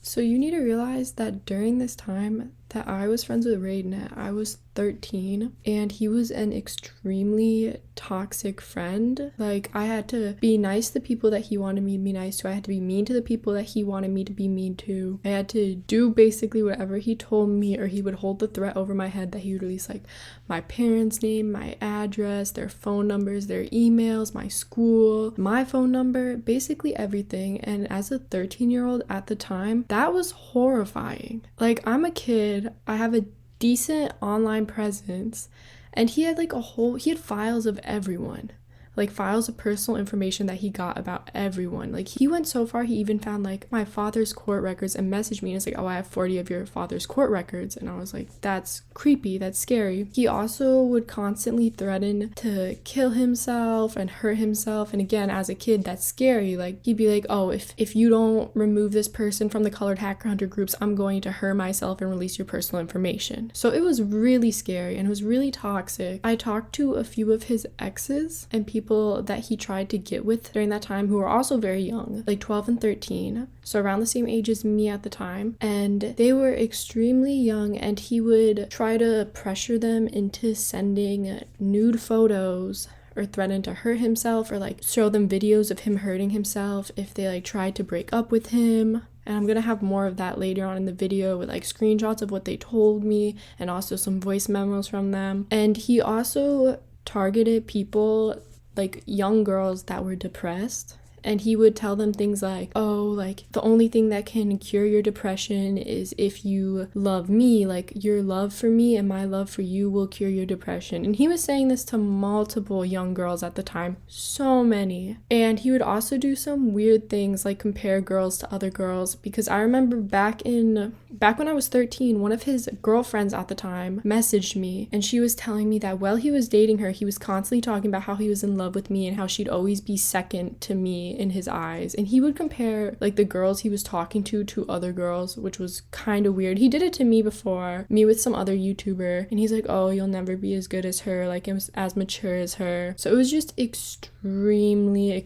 So you need to realize that during this time that I was friends with Raiden, I was 13 and he was an extremely toxic friend. Like, I had to be nice to the people that he wanted me to be nice to. I had to be mean to the people that he wanted me to be mean to. I had to do basically whatever he told me, or he would hold the threat over my head that he would release like my parents' name, my address, their phone numbers, their emails, my school, my phone number, basically everything. And as a 13-year-old at the time, that was horrifying. Like, I'm a kid, I have a decent online presence, and he had he had files of everyone, like files of personal information that he got about everyone. Like, he went so far, he even found like my father's court records and messaged me and was like, oh, I have 40 of your father's court records. And I was like, that's creepy, that's scary. He also would constantly threaten to kill himself and hurt himself, and again, as a kid, that's scary. Like, he'd be like, oh, if you don't remove this person from the colored hacker hunter groups, I'm going to hurt myself and release your personal information. So it was really scary and it was really toxic. I talked to a few of his exes and people that he tried to get with during that time who were also very young, like 12 and 13, so around the same age as me at the time, and they were extremely young, and he would try to pressure them into sending nude photos or threaten to hurt himself, or like show them videos of him hurting himself if they like tried to break up with him. And I'm gonna have more of that later on in the video with like screenshots of what they told me and also some voice memos from them. And he also targeted people, like young girls that were depressed, and he would tell them things like, oh, like the only thing that can cure your depression is if you love me, like your love for me and my love for you will cure your depression. And he was saying this to multiple young girls at the time, so many. And he would also do some weird things like compare girls to other girls, because I remember back when I was 13, one of his girlfriends at the time messaged me, and she was telling me that while he was dating her, he was constantly talking about how he was in love with me and how she'd always be second to me in his eyes. And he would compare like the girls he was talking to other girls, which was kind of weird. He did it to me before, me with some other YouTuber, and he's like, oh, you'll never be as good as her, like as mature as her. So it was just extremely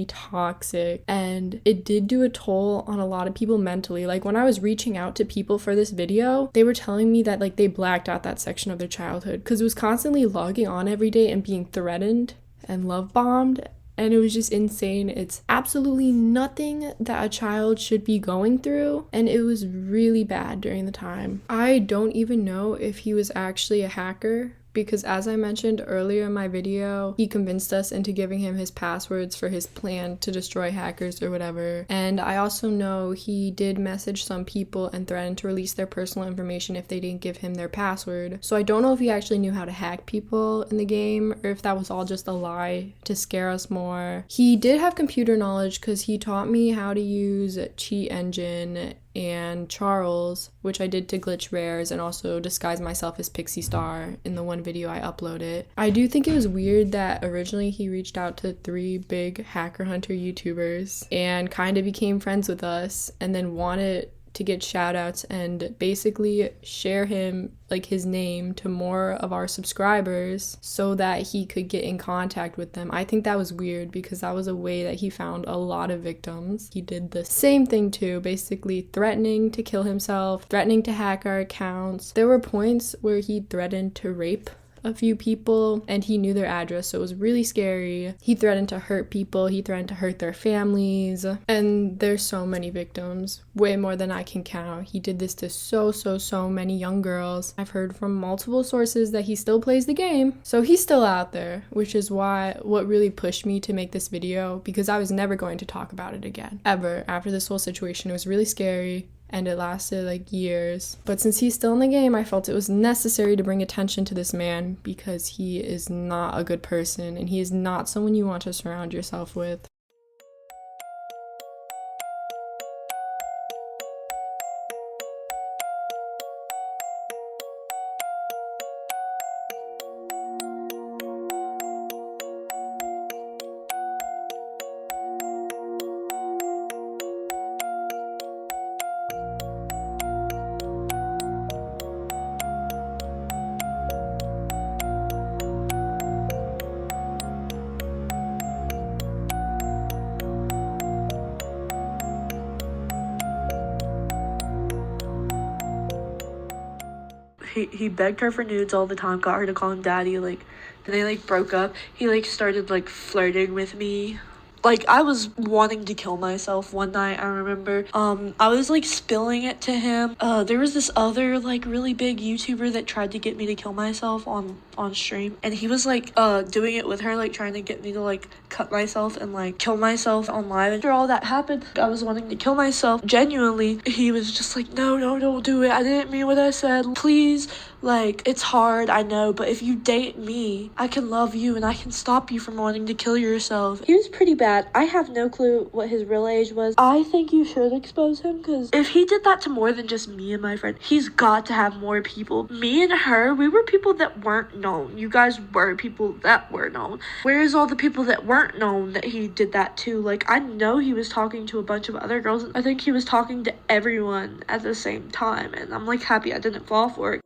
toxic, and it did do a toll on a lot of people mentally. Like, when I was reaching out to people for this video, they were telling me that like they blacked out that section of their childhood because it was constantly logging on every day and being threatened and love bombed. And it was just insane. It's absolutely nothing that a child should be going through. And it was really bad during the time. I don't even know if he was actually a hacker, because as I mentioned earlier in my video, he convinced us into giving him his passwords for his plan to destroy hackers or whatever. And I also know he did message some people and threaten to release their personal information if they didn't give him their password. So I don't know if he actually knew how to hack people in the game, or if that was all just a lie to scare us more. He did have computer knowledge because he taught me how to use Cheat Engine and Charles, which I did to glitch rares and also disguise myself as Pixie Star in the one video I uploaded. I do think it was weird that originally he reached out to 3 big hacker hunter YouTubers and kind of became friends with us, and then wanted to get shout outs and basically share him, like his name, to more of our subscribers so that he could get in contact with them. I think that was weird because that was a way that he found a lot of victims. He did the same thing too, basically threatening to kill himself, threatening to hack our accounts. There were points where he threatened to rape a few people and he knew their address, so it was really scary. He threatened to hurt people, he threatened to hurt their families, and there's so many victims, way more than I can count. He did this to so many young girls. I've heard from multiple sources that he still plays the game, so he's still out there, which is what really pushed me to make this video, because I was never going to talk about it again, ever. After this whole situation, it was really scary. And it lasted like years. But since he's still in the game, I felt it was necessary to bring attention to this man, because he is not a good person and he is not someone you want to surround yourself with. he begged her for nudes all the time, got her to call him daddy. Like, then they like broke up. He like started like flirting with me. Like, I was wanting to kill myself one night, I remember. I was, like, spilling it to him. There was this other, like, really big YouTuber that tried to get me to kill myself on stream. And he was, like, doing it with her, like, trying to get me to, like, cut myself and, like, kill myself on live. After all that happened, I was wanting to kill myself. Genuinely, he was just like, no, don't do it. I didn't mean what I said. Please. Like, it's hard, I know, but if you date me, I can love you and I can stop you from wanting to kill yourself. He was pretty bad. I have no clue what his real age was. I think you should expose him, because if he did that to more than just me and my friend, he's got to have more people. Me and her, we were people that weren't known. You guys were people that were known. Where's all the people that weren't known that he did that to? Like, I know he was talking to a bunch of other girls. I think he was talking to everyone at the same time, and I'm, like, happy I didn't fall for it.